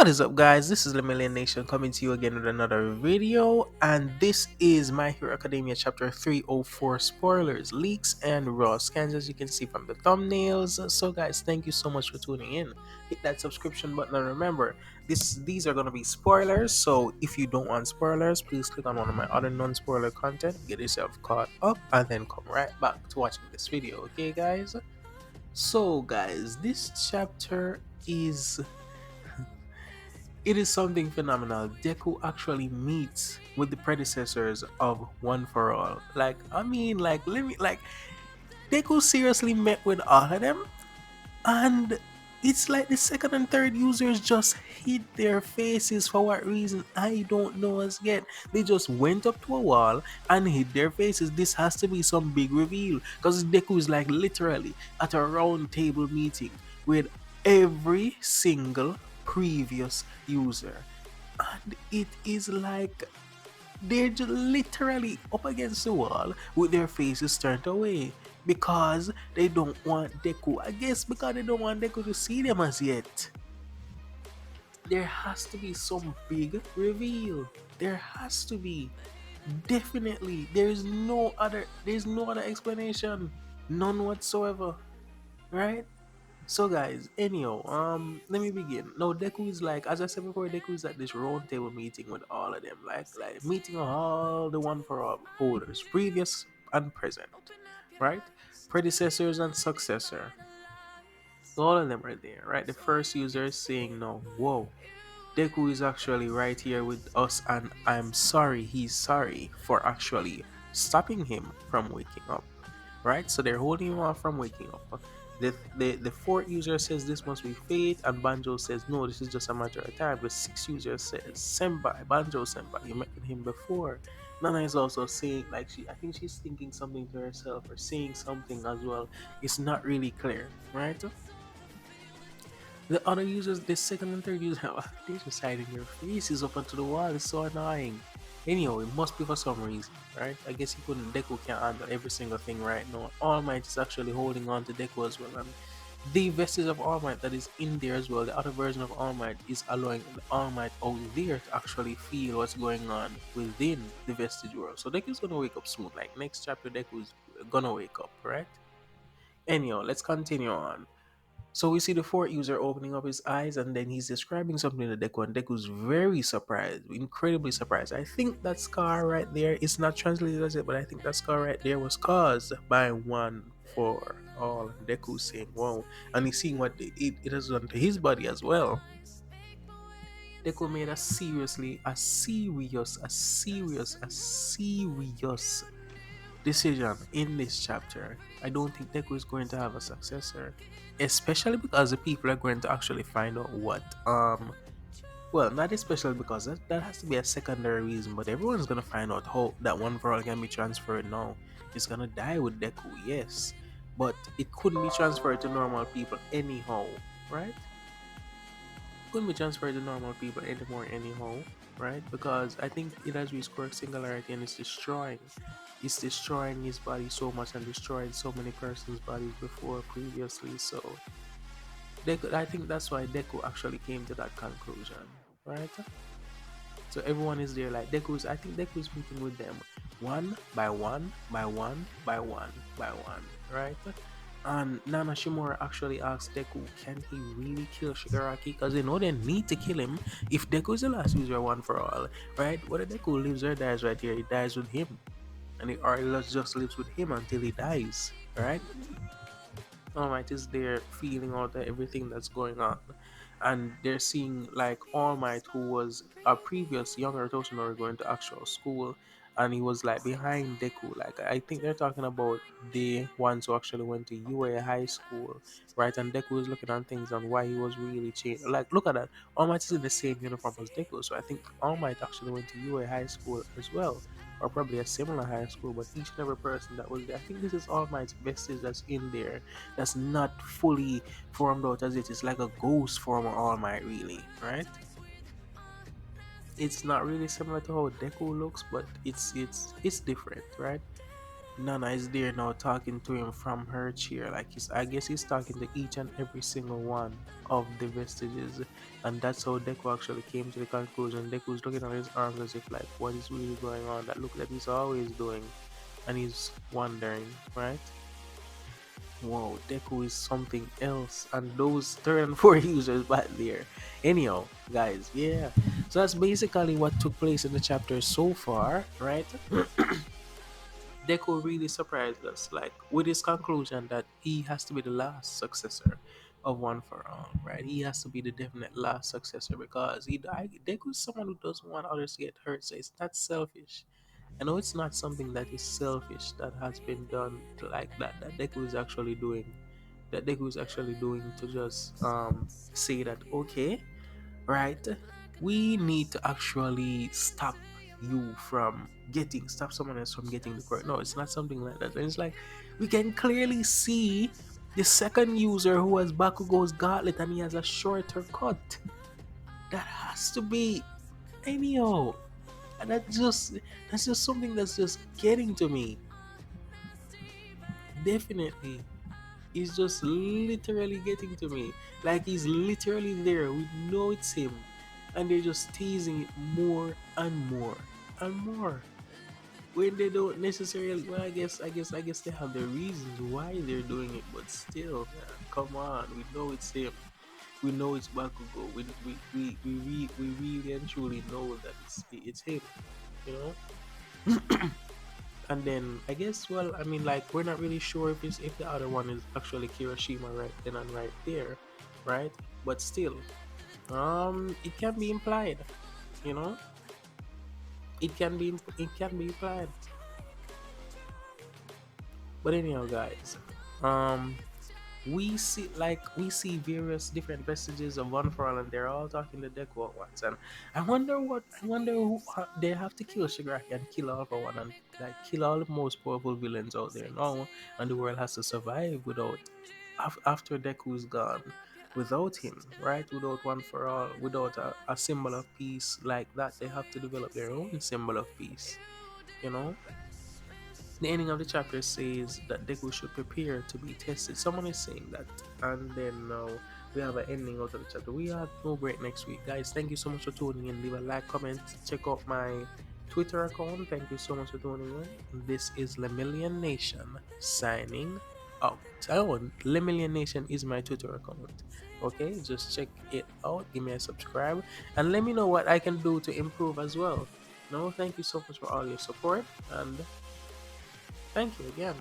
What is up, guys? This is the Million Nation coming to you again with another video, and this is My Hero Academia Chapter 304 spoilers, leaks, and raw scans, as you can see from the thumbnails. So, guys, thank you so much for tuning in. Hit that subscription button, and remember, these are gonna be spoilers. So, if you don't want spoilers, please click on one of my other non-spoiler content, get yourself caught up, and then come right back to watching this video. Okay, guys? So, guys, this chapter is it is something phenomenal. Deku actually meets with the predecessors of One for All. Let me Deku seriously met with all of them, and it's like the second and third users just hid their faces for what reason I don't know as yet. They just went up to a wall and hid their faces. This has to be some big reveal because Deku is like literally at a round table meeting with every single previous user, and it is like they're just literally up against the wall with their faces turned away because they don't want Deku. I guess because they don't want Deku to see them as yet. There has to be some big reveal. There has to be. Definitely. There's no other explanation. None whatsoever. Right? So guys, anyhow, let me begin. Now Deku is like, as I said before, Deku is at this round table meeting with all of them, like meeting all the One for All holders, previous and present, right? Predecessors and successor. All of them are there, right? The first user is saying, "No, whoa, Deku is actually right here with us, and I'm sorry. He's sorry for actually stopping him from waking up." Right? So they're holding him off from waking up. The fourth user says this must be fate, and Banjo says no, this is just a matter of time. The sixth user says Senpai, Banjo Senpai, you met with him before. Nana is also saying I think she's thinking something to herself or saying something as well. It's not really clear, right? The other users, the second and third user, they're just hiding their faces up onto the wall. It's so annoying. Anyhow, it must be for some reason, right? I guess he couldn't. Deku can't handle every single thing right now. All Might is actually holding on to Deku as well, and the vestige of All Might that is in there as well. The other version of All Might is allowing the All Might out there to actually feel what's going on within the vestige world. So Deku's gonna wake up soon. Like next chapter, Deku's gonna wake up, right? Anyhow, let's continue on. So we see the fourth user opening up his eyes, and then he's describing something to Deku, and Deku's very surprised, incredibly surprised. I think that scar right there is not translated as it, but I think that scar right there was caused by One for All. Deku saying, "Wow," and he's seeing what it has done to his body as well. Deku made a serious decision in this chapter. I don't think Deku is going to have a successor, especially because the people are going to actually find out what well, not especially because that has to be a secondary reason, but everyone's gonna find out how that One for All can be transferred now. It's gonna die with Deku, yes, but it couldn't be transferred to normal people anyhow, right? Couldn't be transferred to normal people anymore anyhow, right? Because I think it has reached quirk singularity, and it's destroying his body so much and destroyed so many persons' bodies before previously. So I think that's why Deku actually came to that conclusion, right? So everyone is there like I think Deku's meeting with them one by one by one by one by one, right? And Nana Shimura actually asked Deku, can he really kill Shigaraki? Because they know they need to kill him if Deku is the last user One for All, right? Whether Deku lives or dies right here, he dies with him. And or he just lives with him until he dies, right? All Might is there feeling out everything that's going on. And they're seeing like All Might, who was a previous younger Toshinori going to actual school, and he was like behind Deku. Like I think they're talking about the ones who actually went to UA high school, right? And Deku was looking at things and why he was really changed. Like look at that, All Might is in the same uniform as Deku, so I think All Might actually went to UA high school as well, or probably a similar high school. But each and every person that was there, I think this is All Might's vestige that's in there, that's not fully formed out as it is, like a ghost form of All Might, really, right? It's not really similar to how Deku looks, but it's different, right? Nana is there now talking to him from her chair, like I guess he's talking to each and every single one of the vestiges And that's how Deku actually came to the conclusion. Deku's looking at his arms as if like, what is really going on? That look that he's always doing, and he's wondering, right? Whoa, Deku is something else, and those third and fourth users back there. Anyhow, guys, yeah. So that's basically what took place in the chapter so far, right? Deku really surprised us, like with his conclusion that he has to be the last successor of One for All, right? He has to be the definite last successor because Deku is someone who doesn't want others to get hurt, so it's not selfish. I know it's not something that is selfish that has been done like that. That Deku is actually doing. That Deku is actually doing to just say that okay, right? We need to actually stop someone else from getting the credit. No, it's not something like that. And it's like we can clearly see the second user who has Bakugo's gauntlet and he has a shorter cut. That has to be anyhow. And that's just something that's just getting to me. Definitely. He's just literally getting to me. Like he's literally there. We know it's him. And they're just teasing it more and more and more. When they don't necessarily well I guess they have their reasons why they're doing it, but still, man, come on. We know it's him. We know it's Bakugo. We really and truly know that it's him, you know? And then I guess, well, I mean, like we're not really sure if the other one is actually Kirishima right then and right there, right? But still, it can be implied, you know. It can be implied. But anyhow, guys, um, we see various different vestiges of One for All, and they're all talking to Deku at once. And I wonder who they have to kill Shigaraki and kill all for one, and like kill all the most powerful villains out there now, and the world has to survive without after Deku's gone, without him, right? Without One for All, without a symbol of peace like that, they have to develop their own symbol of peace, you know. The ending of the chapter says that Deku should prepare to be tested. Someone is saying that. And then now we have an ending out of the chapter. We have no break next week. Guys, thank you so much for tuning in. Leave a like, comment, check out my Twitter account. Thank you so much for tuning in. This is Lemillion Nation signing out. Oh, Lemillion Nation is my Twitter account. Okay, just check it out. Give me a subscribe and let me know what I can do to improve as well. No, thank you so much for all your support and thank you again.